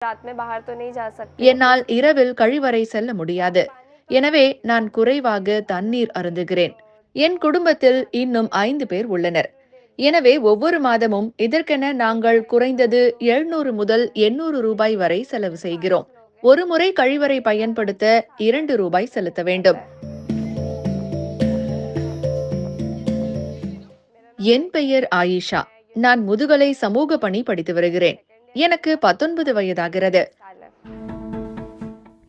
रात में बाहर तो नहीं जा सकती। என்னால் இரவில் கழிவறை செல்ல முடியாது. எனவே நான் குறைவாக தண்ணீர் அருந்துகிறேன். என் குடும்பத்தில் இன்னும் 5 பேர் உள்ளனர். எனவே ஒவ்வொரு மாதமும் இதற்கென நாங்கள் குறைந்தது 700 முதல் 800 ரூபாய் வரை செலவு செய்கிறோம். ஒரு முறை கழிவறை பயன்படுத்த 2 ரூபாய் செலுத்த வேண்டும். என் பெயர் ஆயிஷா. நான் முதுகலை சமூக பணி படித்து வருகிறேன். எனக்கு 19 வயதாகிறது.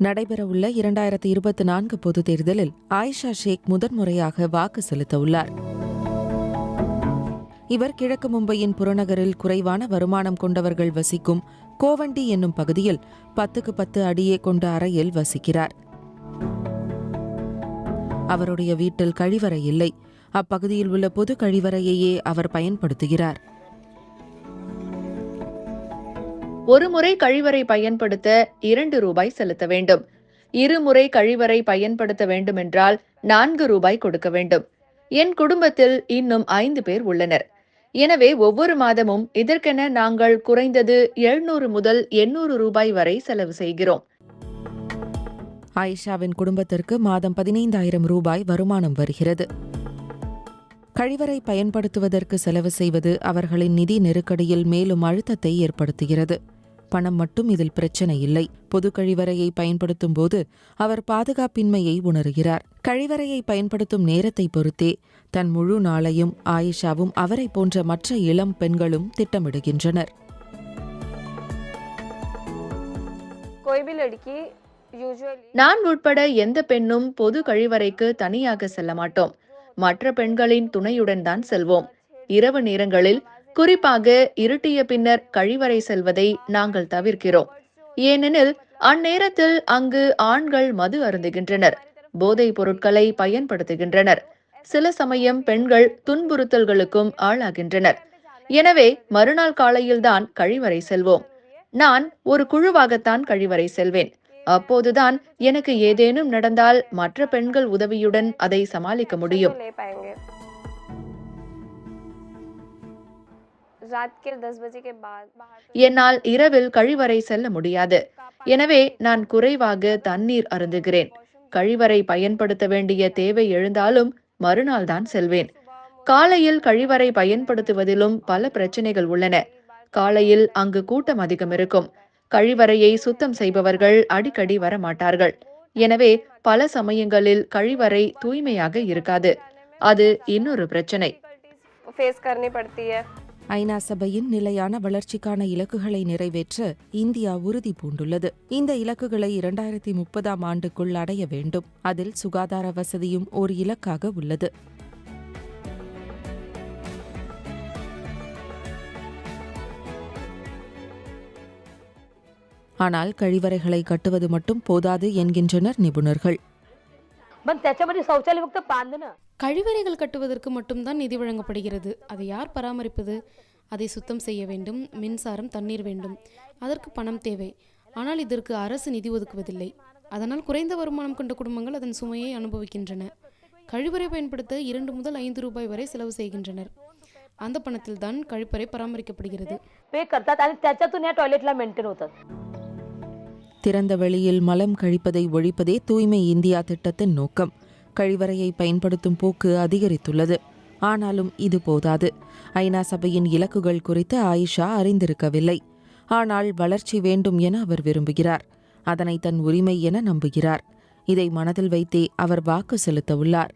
நடைபெறவுள்ள 2024 பொதுத் தேர்தலில் ஆயிஷா ஷேக் முதன்முறையாக வாக்கு செலுத்த உள்ளார். இவர் கிழக்கு மும்பையின் புறநகரில் குறைவான வருமானம் கொண்டவர்கள் வசிக்கும் கோவண்டி என்னும் பகுதியில் 10க்கு 10 அடியே கொண்ட அறையில் வசிக்கிறார். அவருடைய வீட்டில் கழிவறை இல்லை. அப்பகுதியில் உள்ள பொது கழிவறையையே அவர் பயன்படுத்துகிறார். ஒரு முறை கழிவறை பயன்படுத்த 2 ரூபாய் செலுத்த வேண்டும். இருமுறை கழிவறை பயன்படுத்த வேண்டுமென்றால் 4 ரூபாய் கொடுக்க வேண்டும். என் குடும்பத்தில் இன்னும் 5 பேர் உள்ளனர். எனவே ஒவ்வொரு மாதமும் இதற்கென நாங்கள் குறைந்தது 700 முதல் 800 ரூபாய் வரை செலவு செய்கிறோம். ஆயிஷாவின் குடும்பத்திற்கு மாதம் 15,000 ரூபாய் வருமானம் வருகிறது. கழிவறை பயன்படுத்துவதற்கு செலவு செய்வது அவர்களின் நிதி நெருக்கடியில் மேலும் அழுத்தத்தை ஏற்படுத்துகிறது. பணம் மட்டும் இதில் பிரச்சனை இல்லை. பொது கழிவறையை பயன்படுத்தும் போது அவர் பாதுகாப்பின்மையை உணர்கிறார். கழிவறையை பயன்படுத்தும் நேரத்தை பொறுத்தே தன் முழு நாளையும் ஆயிஷாவும் அவரை போன்ற மற்ற இளம் பெண்களும் திட்டமிடுகின்றனர். நான் உட்பட எந்த பெண்ணும் பொது கழிவறைக்கு தனியாக செல்ல மாட்டோம். மற்ற பெண்களின் துணையுடன் தான் செல்வோம். இரவு நேரங்களில், குறிப்பாக இருட்டிய பின்னர் கழிவறை செல்வதை நாங்கள் தவிர்க்கிறோம். ஏனெனில் அந்நேரத்தில் அங்கு ஆண்கள் மது அருந்துகின்றனர், போதைப் பொருட்களை பயன்படுத்துகின்றனர். சில சமயம் பெண்கள் துன்புறுத்தல்களுக்கும் ஆளாகின்றனர். எனவே மறுநாள் காலையில்தான் கழிவறை செல்வோம். நான் ஒரு குழுவாகத்தான் கழிவறை செல்வேன். அப்போதுதான் எனக்கு ஏதேனும் நடந்தால் மற்ற பெண்கள் உதவியுடன் அதை சமாளிக்க முடியும். என்னால் இரவில் கழிவறை செல்ல முடியாது. எனவே நான் குறைவாக தண்ணீர் அருந்துகிறேன். கழிவறை பயன்படுத்த வேண்டிய தேவை எழுந்தாலும் மறுநாள் தான் செல்வேன். காலையில் கழிவறை பயன்படுத்துவதிலும் பல பிரச்சனைகள் உள்ளன. காலையில் அங்கு கூட்டம் அதிகம் இருக்கும். கழிவறையை சுத்தம் செய்பவர்கள் அடிக்கடி வரமாட்டார்கள். எனவே பல சமயங்களில் கழிவறை தூய்மையாக இருக்காது. அது இன்னொரு பிரச்சனை. ஐநா சபையின் நிலையான வளர்ச்சிக்கான இலக்குகளை நிறைவேற்ற இந்தியா உறுதி பூண்டுள்ளது. இந்த இலக்குகளை 2030ஆம் ஆண்டுக்குள் அடைய வேண்டும். அதில் சுகாதார வசதியும் ஒரு இலக்காக உள்ளது. ஆனால் கழிவறைகளை கட்டுவது மட்டும் போதாது என்கின்றனர் நிபுணர்கள். கழிவறைகள் கட்டுவதற்கு மட்டும்தான் நிதி வழங்கப்படுகிறது. அதை யார் பராமரிப்பது? அதை சுத்தம் செய்ய வேண்டும். மின்சாரம், தண்ணீர் வேண்டும். அதற்கு பணம் தேவை. ஆனால் இதற்கு அரசு நிதி ஒதுக்குவதில்லை. அதனால் குறைந்த வருமானம் கொண்ட குடும்பங்கள் அதன் சுமையை அனுபவிக்கின்றன. கழிவறை பயன்படுத்த 2 முதல் 5 ரூபாய் வரை செலவு செய்கின்றனர். அந்த பணத்தில் தான் கழிப்பறை பராமரிக்கப்படுகிறது. திறந்த வெளியில் மலம் கழிப்பதை ஒழிப்பதே தூய்மை இந்தியா திட்டத்தின் நோக்கம். கழிவறையை பயன்படுத்தும் போக்கு அதிகரித்துள்ளது. ஆனாலும் இது போதாது. ஐநா சபையின் இலக்குகள் குறித்து ஆயிஷா அறிந்திருக்கவில்லை. ஆனால் வளர்ச்சி வேண்டும் என அவர் விரும்புகிறார். அதனை தன் உரிமை என நம்புகிறார். இதை மனதில் வைத்தே அவர் வாக்கு செலுத்த உள்ளார்.